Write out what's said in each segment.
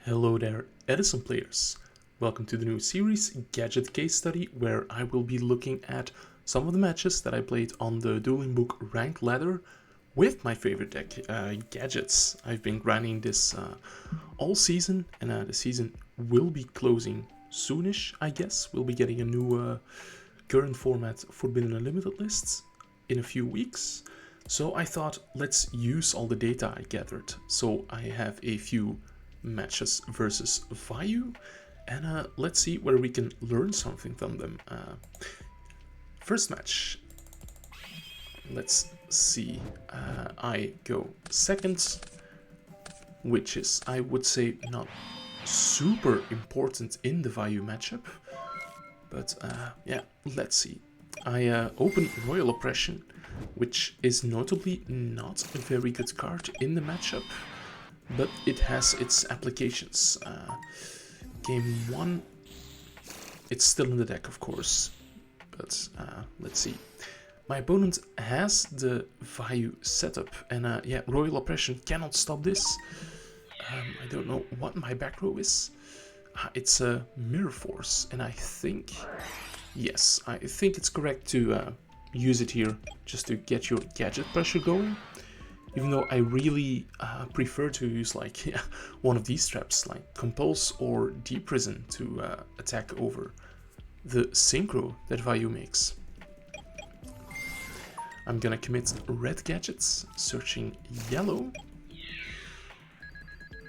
Hello there, EDISON players. Welcome to the new series, Gadget Case Study, where I will be looking at some of the matches that I played on the Dueling Book ranked ladder with my favorite deck, Gadgets. I've been grinding this all season, and the season will be closing soonish, I guess. We'll be getting a new current format Forbidden Unlimited lists in a few weeks. So I thought, let's use all the data I gathered. So I have a few matches versus Vayu, and let's see whether we can learn something from them. First match, let's see. I go second, which is, I would say, not super important in the Vayu matchup, but yeah, let's see. I open Royal Oppression, which is notably not a very good card in the matchup, but it has its applications. Game 1, it's still in the deck, of course, but let's see. My opponent has the Vayu setup, and yeah, Royal Oppression cannot stop this. I don't know what my back row is. It's a Mirror Force, and I think, yes, I think it's correct to use it here just to get your gadget pressure going. Even though I really prefer to use like one of these traps, like Compulse or Deep Prison, to attack over the synchro that Vayu makes. I'm gonna commit red gadgets, searching yellow,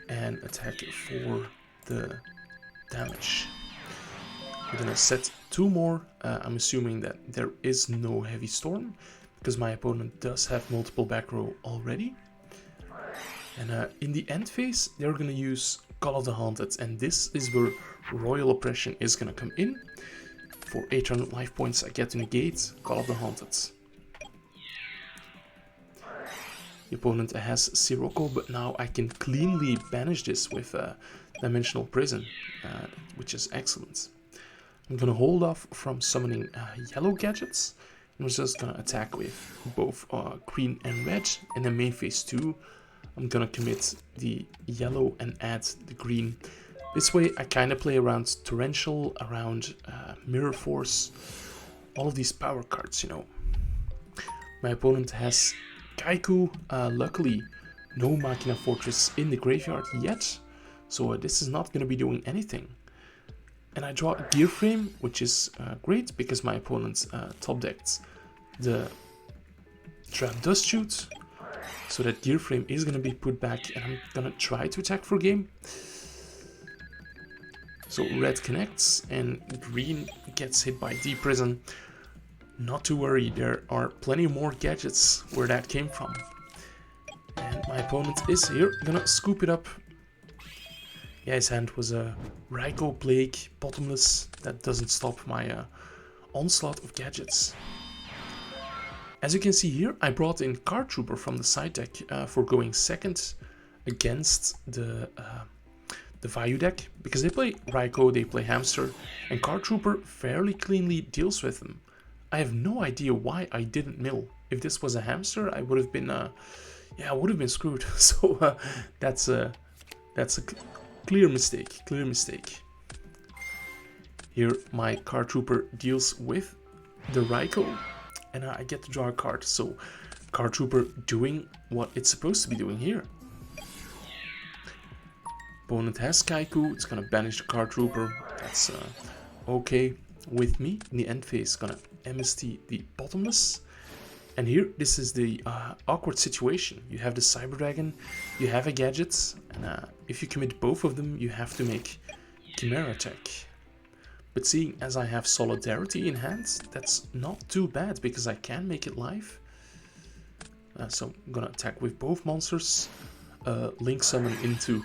and attack for the damage. I'm gonna set 2 more. I'm assuming that there is no Heavy Storm, because my opponent does have multiple back row already. And in the end phase, they're going to use Call of the Haunted, and this is where Royal Oppression is going to come in. For 800 life points, I get to negate Call of the Haunted. The opponent has Sirocco, but now I can cleanly banish this with Dimensional Prison, which is excellent. I'm going to hold off from summoning yellow gadgets. I'm just gonna attack with both green and red, and then main phase 2 I'm gonna commit the yellow and add the green. This way I kind of play around Torrential, around Mirror Force, all of these power cards, you know. My opponent has Kaiku. Luckily no Machina Fortress in the graveyard yet, so this is not gonna be doing anything. And I draw a Gear Frame, which is great because my opponent top decked the Trap Dust Shoot, so that Gear Frame is going to be put back, and I'm going to try to attack for game. So red connects, and green gets hit by Deep Prison. Not to worry, there are plenty more gadgets where that came from. And my opponent is here, going to scoop it up. Yeah, his hand was a Raikou Plague, Bottomless. That doesn't stop my onslaught of gadgets. As you can see here, I brought in Card Trooper from the side deck for going second against the Vayu deck, because they play Raikou, they play Hamster, and Card Trooper fairly cleanly deals with them. I have no idea why I didn't mill. If this was a Hamster, I would have been, yeah, I would have been screwed. So that's a clear mistake, clear mistake. Here my Card Trooper deals with the Raikou, and I get to draw a card. So Card Trooper doing what it's supposed to be doing here. Opponent has Kaiku, it's gonna banish the Card Trooper. That's okay with me. In the end phase, gonna MST the Bottomless. And here, this is the awkward situation. You have the Cyber Dragon, you have a Gadget, and if you commit both of them, you have to make Chimera attack. But seeing as I have Solidarity in hand, that's not too bad, because I can make it live. So I'm gonna attack with both monsters, Link Summon into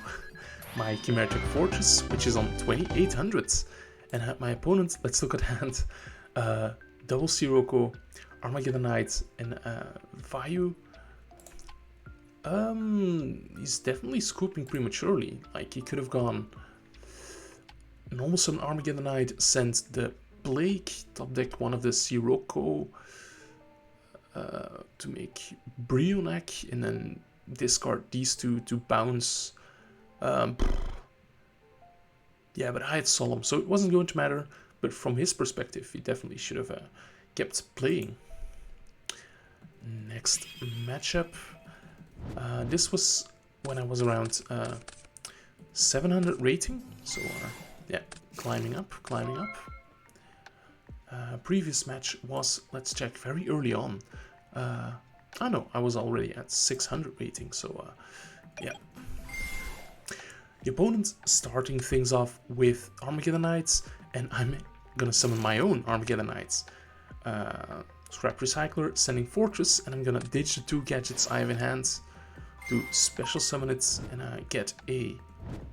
my Chimeric Fortress, which is on 2800. And my opponent, let's look at hand, double Sirocco, Armageddonite, and Vayu. He's definitely scooping prematurely. Like, he could have gone normal summon Armageddonite, sent the Plague, top deck one of the Sirocco to make Brionac, and then discard these two to bounce Yeah, but I had Solemn, so it wasn't going to matter. But from his perspective, he definitely should have kept playing. Next matchup. This was when I was around 700 rating. So yeah, climbing up, climbing up. Previous match was, let's check, very early on. Oh no, I was already at 600 rating, so yeah. The opponent starting things off with Armageddon Knights, and I'm gonna summon my own Armageddon Knights. Scrap Recycler, Sending Fortress, and I'm gonna ditch the 2 gadgets I have in hand to special summon it and get a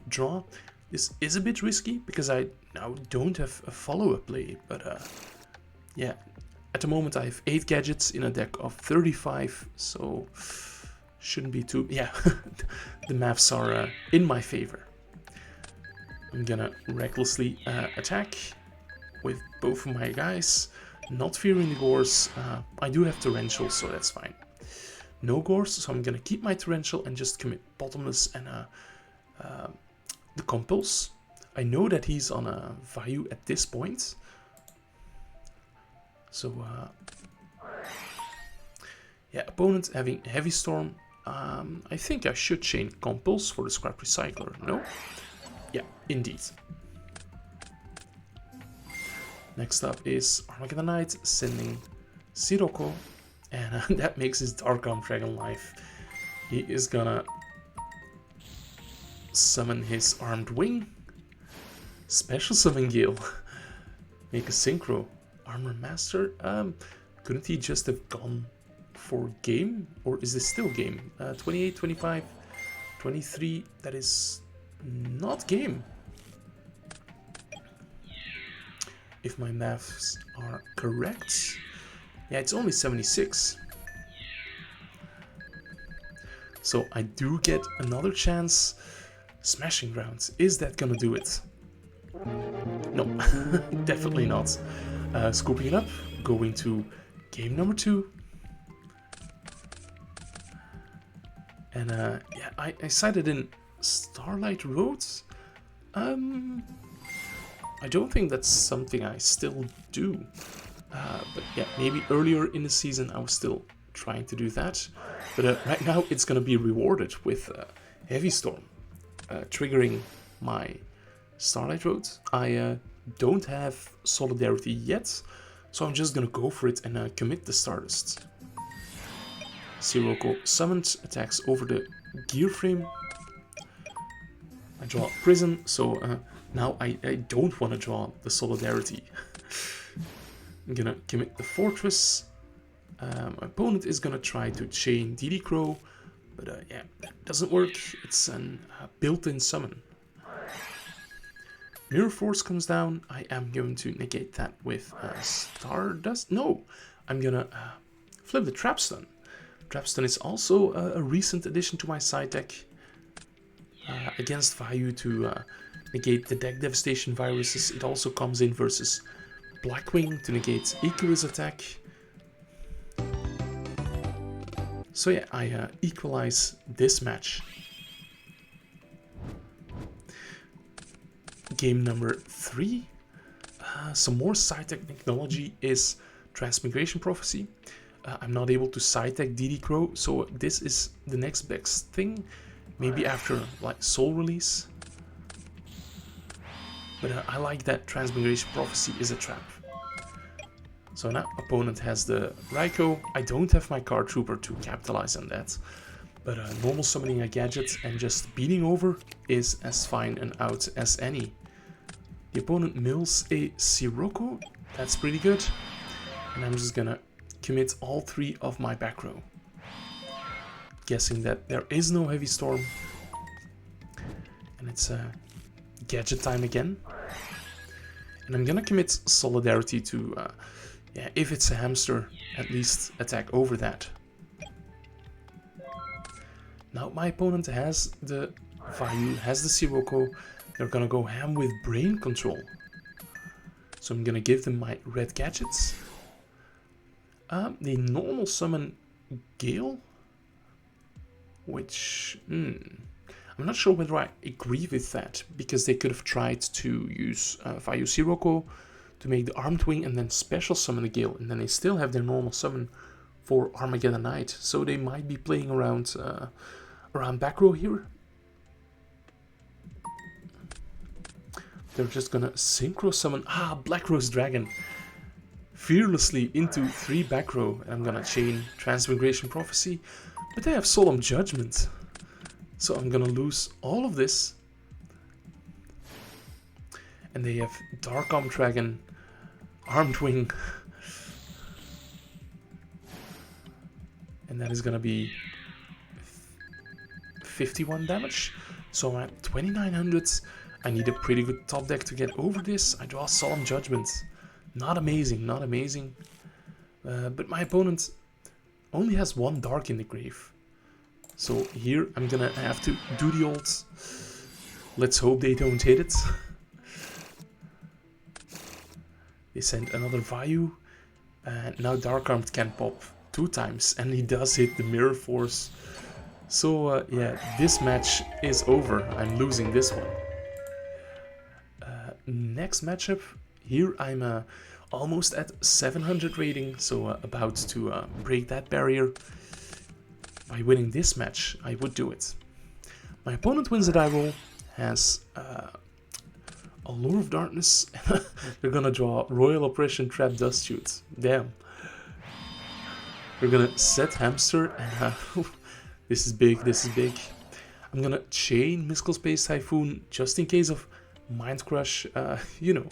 draw. This is a bit risky because I now don't have a follow-up play, but yeah, at the moment I have 8 gadgets in a deck of 35, so shouldn't be too... yeah, the maths are in my favor. I'm gonna recklessly attack with both of my guys, not fearing the Gores. I do have Torrential, so that's fine. No Gores, so I'm gonna keep my Torrential and just commit Bottomless and the Compulse. I know that he's on a Vayu at this point, so yeah, opponent having Heavy Storm. I think I should chain Compulse for the Scrap Recycler, no? Yeah, indeed. Next up is Armageddon Knight, sending Sirocco, and that makes his Dark Arm Dragon life. He is gonna summon his Armed Wing, special summon Gale, make a Synchro, Armor Master. Couldn't he just have gone for game, or is this still game? 28, 25, 23, that is not game. If my maths are correct. Yeah, it's only 76. So I do get another chance. Smashing Ground, is that gonna do it? No, definitely not. Scooping it up, going to game number 2. And yeah, I sided in Starlight Roads. I don't think that's something I still do. But yeah, maybe earlier in the season I was still trying to do that. But right now it's gonna be rewarded with Heavy Storm, triggering my Starlight Road. I don't have Solidarity yet, so I'm just gonna go for it and commit the Stardust. Sirocco summoned, attacks over the gear frame. I draw Prison, so now I don't want to draw the Solidarity. I'm gonna commit the Fortress. My opponent is gonna try to chain DD Crow, but yeah, that doesn't work. It's a built-in summon. Mirror Force comes down. I am going to negate that with Stardust. No, I'm gonna flip the Trapstun. Trapstun is also a recent addition to my side deck. Against Vayu to negate the deck devastation viruses. It also comes in versus Blackwing to negate Icarus attack. So yeah, I equalize this match. Game number 3. Some more side deck technology is Transmigration Prophecy. I'm not able to side deck DD Crow, so this is the next best thing. Maybe after like Soul Release. But I like that Transmigration Prophecy is a trap. So now opponent has the Raikou. I don't have my Card Trooper to capitalize on that. But normal summoning a Gadget and just beating over is as fine and out as any. The opponent mills a Sirocco. That's pretty good. And I'm just gonna commit all 3 of my back row. Guessing that there is no Heavy Storm. And it's Gadget time again. And I'm gonna commit Solidarity to, yeah, if it's a hamster, at least attack over that. Now my opponent has the Vayu, has the Sirocco. They're gonna go ham with Brain Control. So I'm gonna give them my red gadgets. They normal summon Gale, which I'm I'm not sure whether I agree with that, because they could have tried to use Vayu Turbo to make the Armed Wing and then special summon the Gale, and then they still have their normal summon for Armageddon Knight. So they might be playing around back row here. They're just gonna synchro summon Black Rose Dragon fearlessly into 3 back row, and I'm gonna chain Transmigration Prophecy, but they have Solemn Judgment, so I'm gonna lose all of this. And they have Dark Arm Dragon, Armed Wing, and that is gonna be 51 damage. So I'm at 2900. I need a pretty good top deck to get over this. I draw Solemn Judgment. Not amazing, not amazing. But my opponent only has 1 Dark in the grave. So here I'm gonna have to do the old, let's hope they don't hit it. They send another Vayu, and now Dark Armed can pop 2 times, and he does hit the Mirror Force. So yeah, this match is over. I'm losing this one. Next matchup, here I'm almost at 700 rating, so about to break that barrier. By winning this match, I would do it. My opponent wins a die roll, has Allure of Darkness. They're gonna draw Royal Oppression, Trap, Dust Shoot. Damn. We're gonna set Hamster, and this is big, this is big. I'm gonna chain Mystical Space Typhoon just in case of Mind Crush, you know.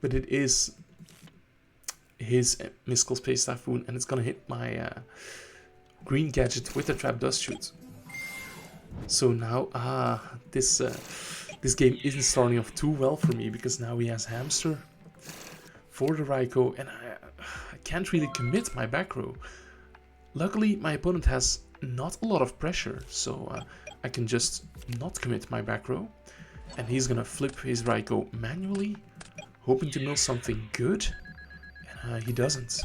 But it is his Mystical Space Typhoon, and it's gonna hit my green Gadget with the Trap Dust Shoot. So now, this game isn't starting off too well for me, because now he has Hamster for the Raikou, and I can't really commit my back row. Luckily, my opponent has not a lot of pressure, so I can just not commit my back row, and he's gonna flip his Raikou manually, hoping to mill something good, and he doesn't.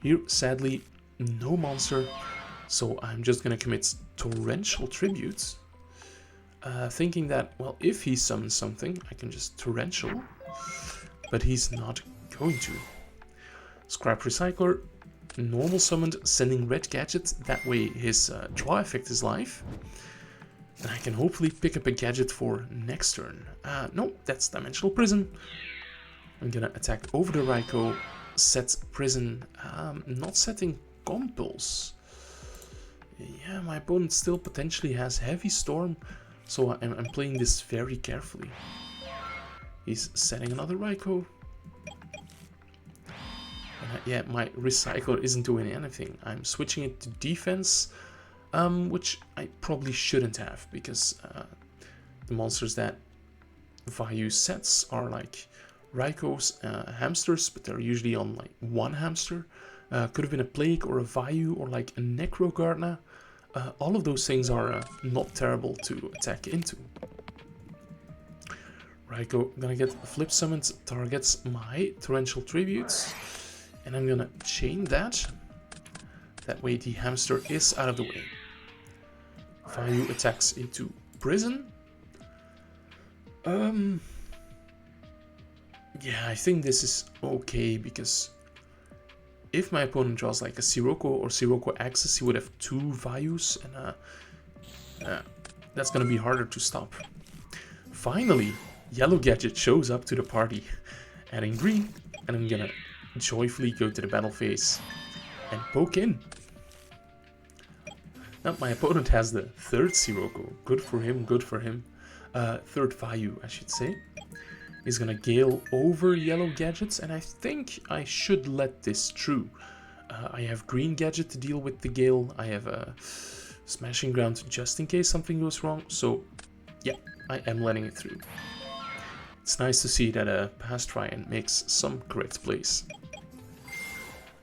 Here, sadly, no monster, so I'm just gonna commit Torrential Tribute, thinking that, well, if he summons something, I can just Torrential, but he's not going to. Scrap Recycler, normal summoned, sending red Gadget, that way his draw effect is live. And I can hopefully pick up a Gadget for next turn. No, that's Dimensional Prison. I'm gonna attack over the Raikou, set Prison, not setting Compulse. Yeah, my opponent still potentially has Heavy Storm, so I'm playing this very carefully. He's setting another Raikou. Yeah, my Recycler isn't doing anything. I'm switching it to defense, which I probably shouldn't have, because the monsters that Vayu sets are like Raikous, hamsters, but they're usually on like 1 hamster. Could have been a Plague or a Vayu or like a Necro Gardna. All of those things are not terrible to attack into. Raikou gonna get flip summoned, targets my Torrential Tributes. And I'm gonna chain that. That way the hamster is out of the way. Vayu attacks into Prison. Yeah, I think this is okay, because if my opponent draws like a Sirocco or Sirocco Axis, he would have 2 Vayus, and that's gonna be harder to stop. Finally, Yellow Gadget shows up to the party, adding green, and I'm gonna joyfully go to the battle phase and poke in. Now my opponent has the 3rd Sirocco. Good for him, good for him. 3rd Vayu, I should say. He's gonna Gale over Yellow Gadgets, and I think I should let this through. I have green Gadget to deal with the Gale. I have a Smashing Ground just in case something goes wrong. So yeah, I am letting it through. It's nice to see that a Past Ryan makes some correct plays.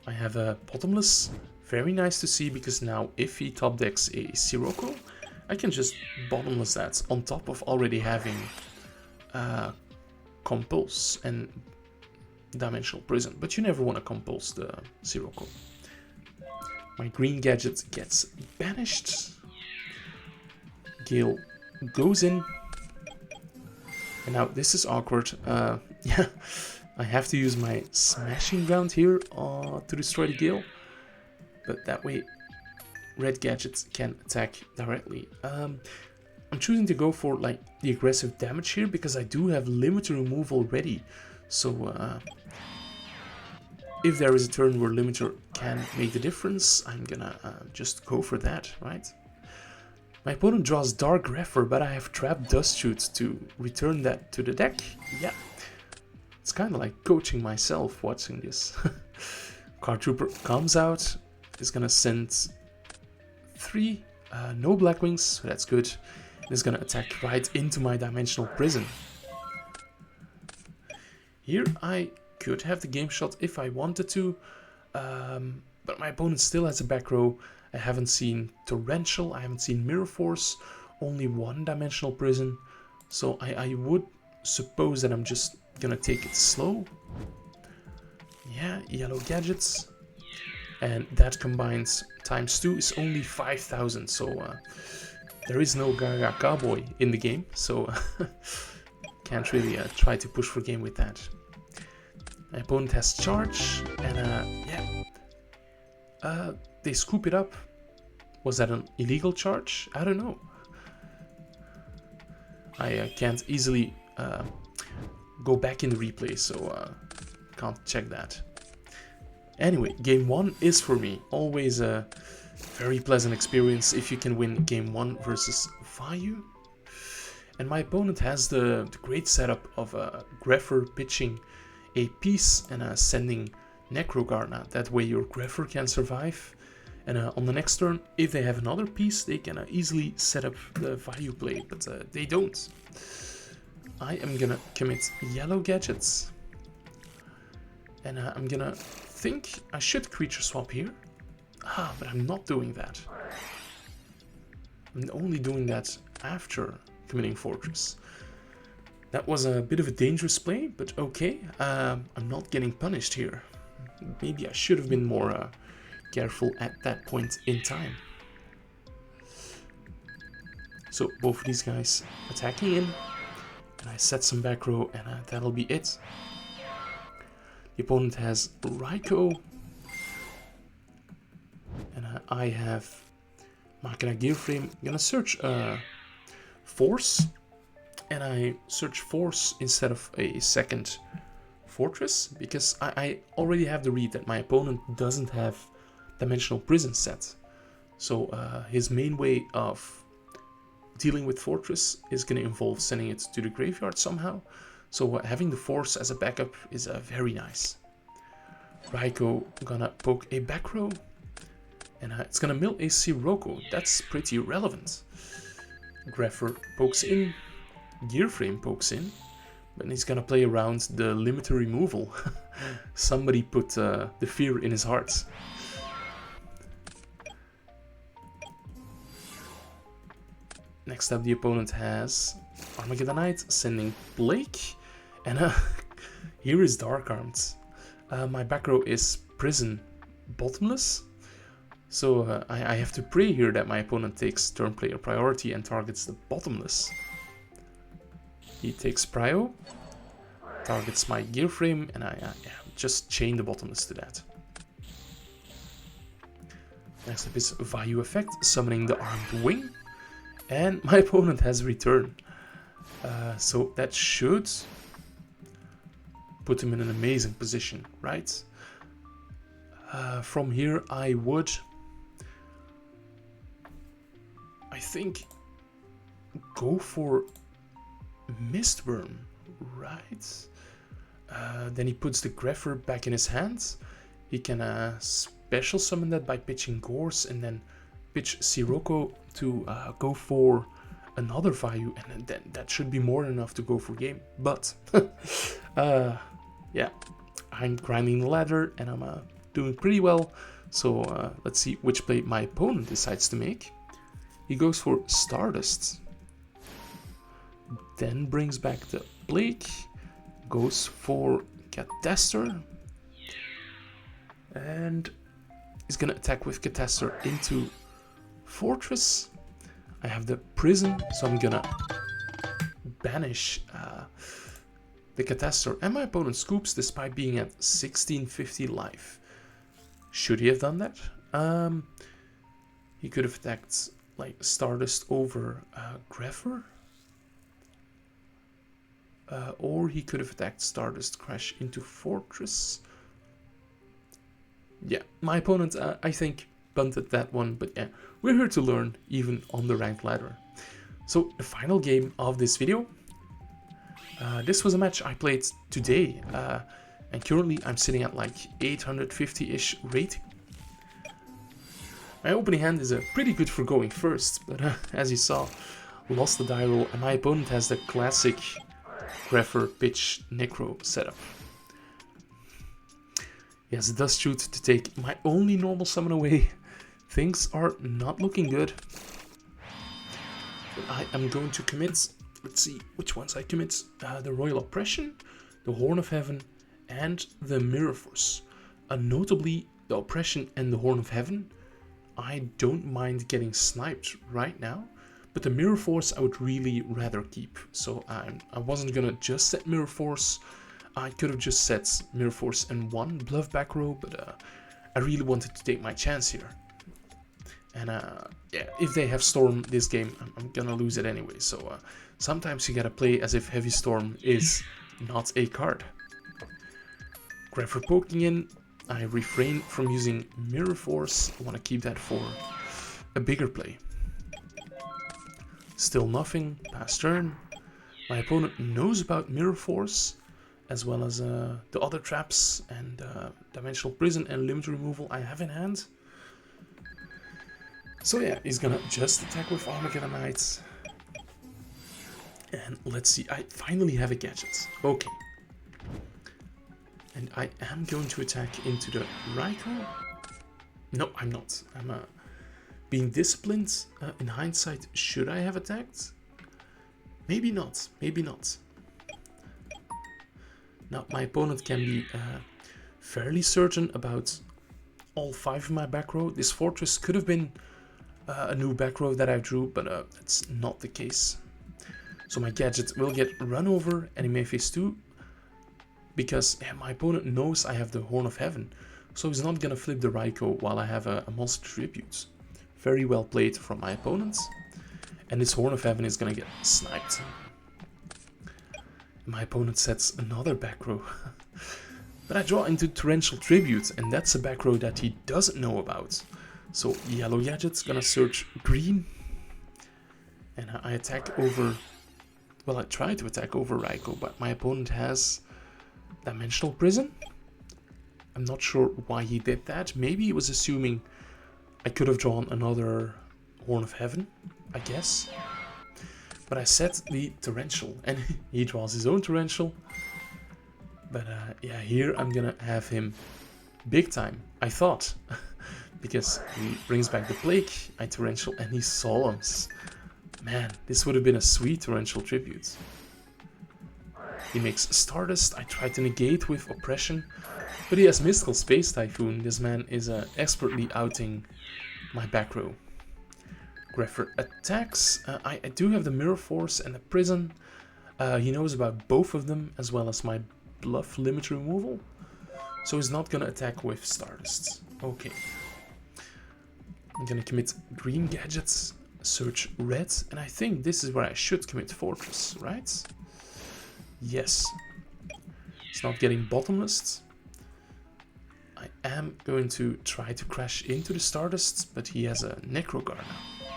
I have a Bottomless, very nice to see, because now if he top decks a Sirocco, I can just Bottomless that on top of already having Compulse and Dimensional Prison, but you never want to Compulse the Sirocco. My green gadget gets banished. Gale goes in. And now this is awkward. Yeah, I have to use my smashing round here to destroy the Gale. But that way, red gadgets can attack directly. I'm choosing to go for like the aggressive damage here because I do have limiter removal already. So if there is a turn where limiter can make the difference, I'm gonna just go for that, right? My opponent draws Dark Grepher, but I have Trap Dust Shoot to return that to the deck. Yeah, it's kind of like coaching myself watching this. Card Trooper comes out, is gonna send 3 no Blackwings, so that's good. It's gonna attack right into my Dimensional Prison. Here I could have the game shot if I wanted to, but my opponent still has a back row. I haven't seen Torrential, I haven't seen Mirror Force, only 1 Dimensional Prison. So I would suppose that I'm just gonna take it slow. Yeah, yellow gadgets. And that combined ×2 is only 5,000, so there is no Gaga Cowboy in the game, so can't really try to push for game with that. My opponent has charge, and yeah, they scoop it up. Was that an illegal charge? I don't know. I can't easily go back in the replay, so can't check that. Anyway, game 1 is for me always a very pleasant experience if you can win game 1 versus Vayu. And my opponent has the great setup of Grepher pitching a piece and sending Necrogarna. That way your Grepher can survive. And on the next turn, if they have another piece, they can easily set up the Vayu play, but they don't. I am gonna commit yellow gadgets. And I'm gonna think I should creature swap here. But I'm not doing that. I'm only doing that after committing Fortress. That was a bit of a dangerous play, but okay. I'm not getting punished here. Maybe I should have been more careful at that point in time. So both of these guys attacking in, and I set some back row, and that'll be it. The opponent has Raikou, and I have Machina Gearframe. I'm gonna search Force, and I search Force instead of a second Fortress, because I already have the read that my opponent doesn't have Dimensional Prison set. So his main way of dealing with Fortress is going to involve sending it to the graveyard somehow. So having the Force as a backup is very nice. Raikou gonna poke a back row, and it's gonna mill a Sirocco. That's pretty relevant. Grepher pokes in, Gearframe pokes in, but he's gonna play around the limiter removal. Somebody put the fear in his heart. Next up, the opponent has Armageddonite sending Blake, and here is Dark Armed. My back row is Prison Bottomless, so I have to pray here that my opponent takes turn player priority and targets the Bottomless. He takes Prio, targets my Gearframe, and I just chain the Bottomless to that. Next up is Vayu Effect, summoning the Armed Wing. And my opponent has Return. So that should put him in an amazing position, right? From here I would, I think, go for Mistburn, right? Then he puts the Grepher back in his hands. He can special summon that by pitching Gorse, and then pitch Sirocco to go for another Vayu, and then that should be more than enough to go for game. But yeah, I'm grinding the ladder and I'm doing pretty well. So let's see which play my opponent decides to make. He goes for Stardust, then brings back the Blake, goes for Catester, and is gonna attack with Catastor into Fortress. I have the Prison, so I'm gonna banish the Catastor, and my opponent scoops despite being at 1650 life. Should he have done that? He could have attacked like Stardust over Greffer. Or he could have attacked Stardust Crash into Fortress. Yeah, my opponent, I think, punted that one, but yeah, we're here to learn, even on the ranked ladder. So, the final game of this video. This was a match I played today, and currently I'm sitting at like 850-ish rating. My opening hand is pretty good for going first, but as you saw, lost the die roll, and my opponent has the classic Greffer pitch Necro setup. Yes, it does shoot to take my only normal summon away. Things are not looking good. But I am going to commit, let's see which ones I commit. The Royal Oppression, the Horn of Heaven, and the Mirror Force. Notably, the Oppression and the Horn of Heaven, I don't mind getting sniped right now. But the Mirror Force I would really rather keep. So I wasn't gonna just set Mirror Force. I could have just set Mirror Force and one Bluff back row, but I really wanted to take my chance here. And yeah, if they have Storm this game, I'm gonna lose it anyway. So sometimes you gotta play as if Heavy Storm is not a card. Greffer poking in, I refrain from using Mirror Force. I want to keep that for a bigger play. Still nothing, pass turn. My opponent knows about Mirror Force, as well as the other traps and Dimensional Prison and Limit Removal I have in hand. So yeah, he's gonna just attack with Armageddon Knights. And let's see, I finally have a Gadget. Okay. And I am going to attack into the Raikou. No, I'm not. I'm being disciplined. In hindsight, should I have attacked? Maybe not. Maybe not. Now, my opponent can be fairly certain about all 5 of my back row. This Fortress could have been a new back row that I drew, but that's not the case. So my Gadget will get run over, and he may face 2, because my opponent knows I have the Horn of Heaven. So he's not gonna flip the Raikou while I have a Monster Tribute. Very well played from my opponent. And this Horn of Heaven is gonna get sniped. My opponent sets another back row. But I draw into Torrential Tribute, and that's a back row that he doesn't know about. So yellow Gadget's gonna search green. And I attack over... Well, I try to attack over Raikou, but my opponent has Dimensional Prison. I'm not sure why he did that. Maybe he was assuming I could have drawn another Horn of Heaven, I guess. But I set the Torrential, and he draws his own Torrential. But yeah, here I'm gonna have him big time, I thought. Because he brings back the Plague, I Torrential, and he Solemns. Man, this would have been a sweet Torrential Tribute. He makes Stardust, I try to negate with Oppression. But he has Mystical Space Typhoon. This man is expertly outing my back row. Greffer attacks. I do have the Mirror Force and the Prison. He knows about both of them, as well as my Bluff Limit Removal. So he's not gonna attack with Stardust. Okay. I'm gonna commit green Gadgets, search red, and I think this is where I should commit Fortress, right? Yes. It's not getting bottomless. I am going to try to crash into the Stardust, but he has a Necro Guard now.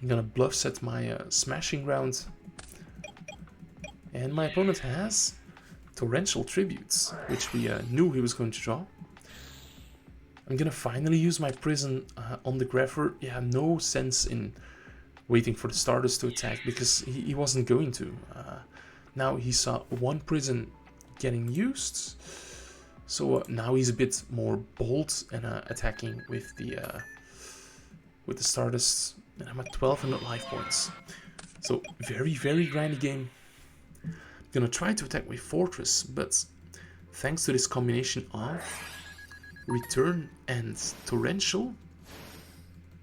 I'm gonna bluff set my Smashing Round. And my opponent has Torrential Tributes, which we knew he was going to draw. I'm gonna finally use my Prison on the Greffer. Yeah, no sense in waiting for the Stardust to attack, because he wasn't going to. Now he saw one Prison getting used. So now he's a bit more bold and attacking with the Stardust, and I'm at 1200 life points. So very, very grindy game. I'm gonna try to attack with Fortress, but thanks to this combination of Return and Torrential.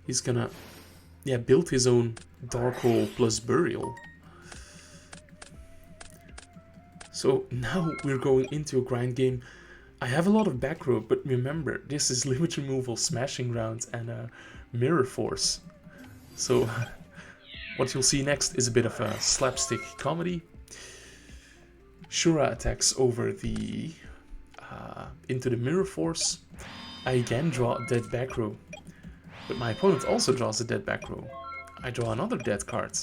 He's gonna, yeah, build his own Dark Hole plus Burial. So now we're going into a grind game. I have a lot of back row, but remember, this is limit removal, smashing rounds, and mirror force. So what you'll see next is a bit of a slapstick comedy. Shura attacks over the into the mirror force. I again draw a dead back row, but my opponent also draws a dead back row. I draw another dead card,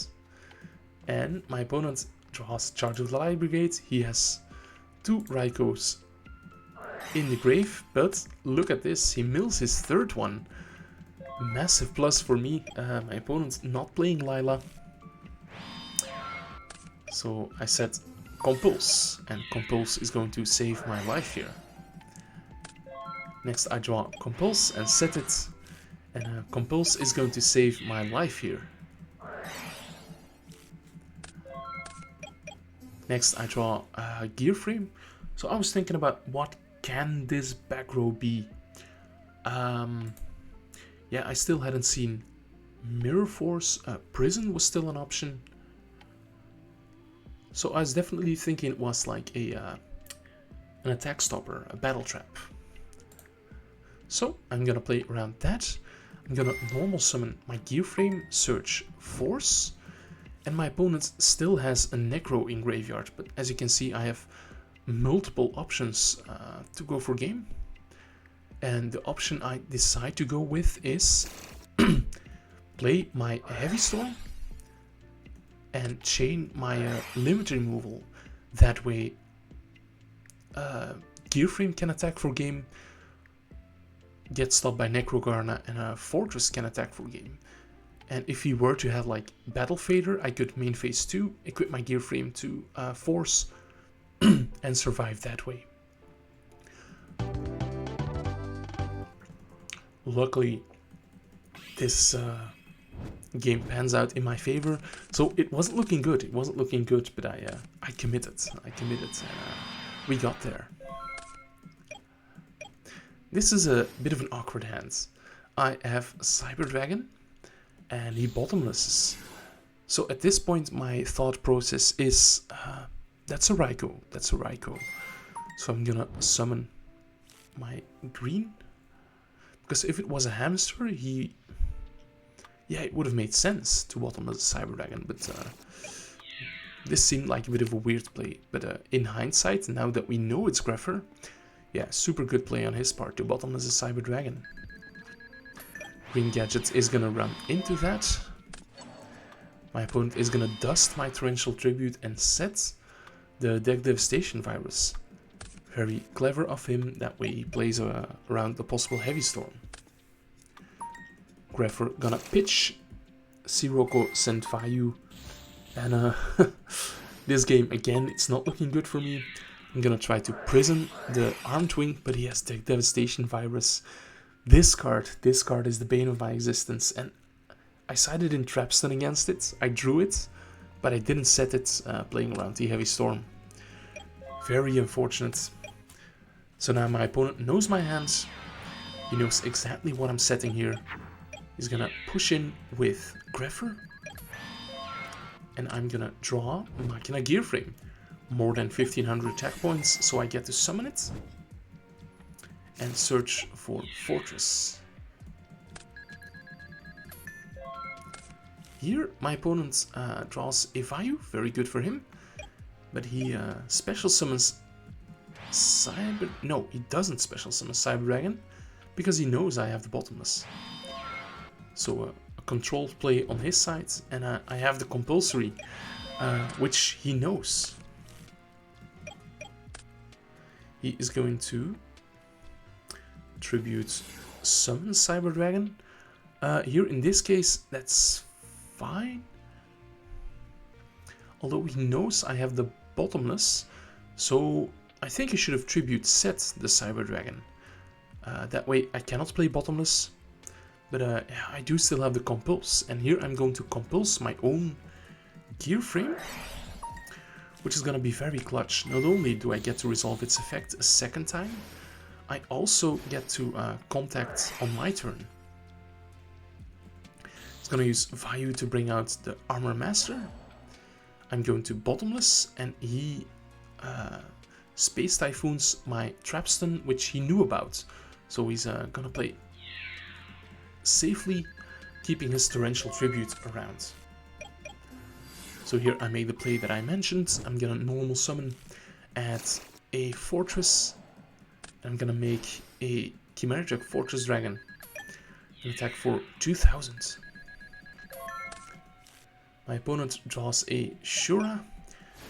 and my opponent draws Charge of the Light Brigade. He has 2 Raikos in the grave, but look at this, he mills his 3rd one. Massive plus for me. My opponent's not playing Lila, so I set Compulse, and Compulse is going to save my life here. Next I draw Compulse and set it, and Compulse is going to save my life here. Next I draw Gear Frame. So I was thinking about what can this back row be. Yeah, I still hadn't seen Mirror Force. Prison was still an option. So I was definitely thinking it was like an attack stopper, a battle trap. So I'm gonna play around that. I'm gonna normal summon my Gear Frame, search Force, and my opponent still has a Necro in graveyard, but as you can see I have multiple options to go for game. And the option I decide to go with is play my Heavy Storm and chain my limit removal. That way Gear Frame can attack for game, get stopped by Necrogarna, and Fortress can attack for game. And if he were to have like Battle Fader, I could main phase 2, equip my Gear Frame to Force and survive that way. Luckily, this game pans out in my favor. So it wasn't looking good. It wasn't looking good, but I committed. And we got there. This is a bit of an awkward hand. I have Cyber Dragon, and he bottomlesses. So at this point, my thought process is, that's a Raiko. That's a Raiko. So I'm gonna summon my green. Because if it was a hamster, it would have made sense to bottomless the Cyber Dragon, but this seemed like a bit of a weird play. But in hindsight, now that we know it's Greffer, yeah, super good play on his part to bottomless the Cyber Dragon. Green Gadget is gonna run into that. My opponent is gonna dust my Torrential Tribute and set the Deck Devastation Virus. Very clever of him, that way he plays around the possible Heavy Storm. Greffer gonna pitch Sirocco send Vayu, and this game again, it's not looking good for me. I'm gonna try to prison the Armed Wing, but he has Deck Devastation Virus. This card is the bane of my existence, and I sided in Trapstun against it. I drew it, but I didn't set it playing around the Heavy Storm. Very unfortunate. So now my opponent knows my hands. He knows exactly what I'm setting here. He's gonna push in with Greffer. And I'm gonna draw Machina Gear Frame. More than 1500 attack points, so I get to summon it. And search for Fortress. Here my opponent draws a Vayu, very good for him. But he special summons Cyber... No, he doesn't special summon Cyber Dragon, because he knows I have the bottomless. So a controlled play on his side, and I have the compulsory, which he knows. He is going to tribute summon Cyber Dragon. Here in this case, that's fine. Although he knows I have the bottomless, so I think he should have tribute set the Cyber Dragon. That way I cannot play bottomless, but I do still have the compulse, and here I'm going to compulse my own Gear Frame, which is going to be very clutch. Not only do I get to resolve its effect a second time, I also get to contact on my turn. It's gonna use Vayu to bring out the Armor Master. I'm going to Bottomless, and he Space Typhoons my Trapstone, which he knew about. So he's gonna play safely, keeping his Torrential Tribute around. So here I made the play that I mentioned. I'm gonna normal summon at a Fortress. I'm gonna make a Chimeric Fortress Dragon. An attack for 2000. My opponent draws a Shura.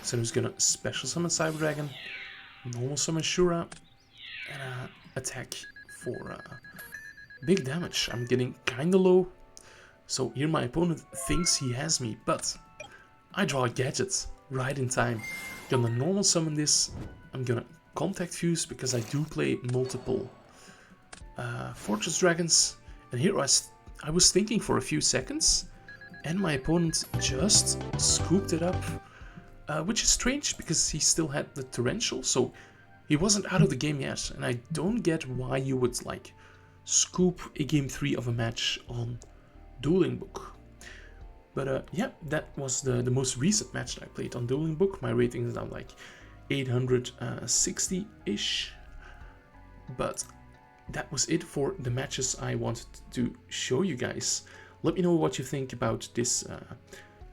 So he's gonna special summon Cyber Dragon, normal summon Shura, and attack for big damage. I'm getting kinda low. So here my opponent thinks he has me, but I draw a Gadget right in time. I'm gonna normal summon this. I'm gonna Contact Fuse because I do play multiple Fortress Dragons. And here I was thinking for a few seconds, and my opponent just scooped it up. Which is strange because he still had the Torrential, so he wasn't out of the game yet. And I don't get why you would like scoop a game 3 of a match on Dueling Book. But yeah, that was the most recent match that I played on Dueling Book. My rating is now like 860-ish. But that was it for the matches I wanted to show you guys. Let me know what you think about this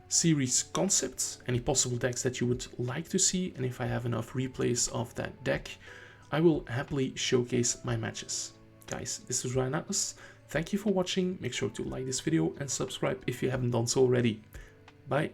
series concept, any possible decks that you would like to see, and if I have enough replays of that deck, I will happily showcase my matches. Guys, this was Ryan Atlas. Thank you for watching. Make sure to like this video and subscribe if you haven't done so already. Bye.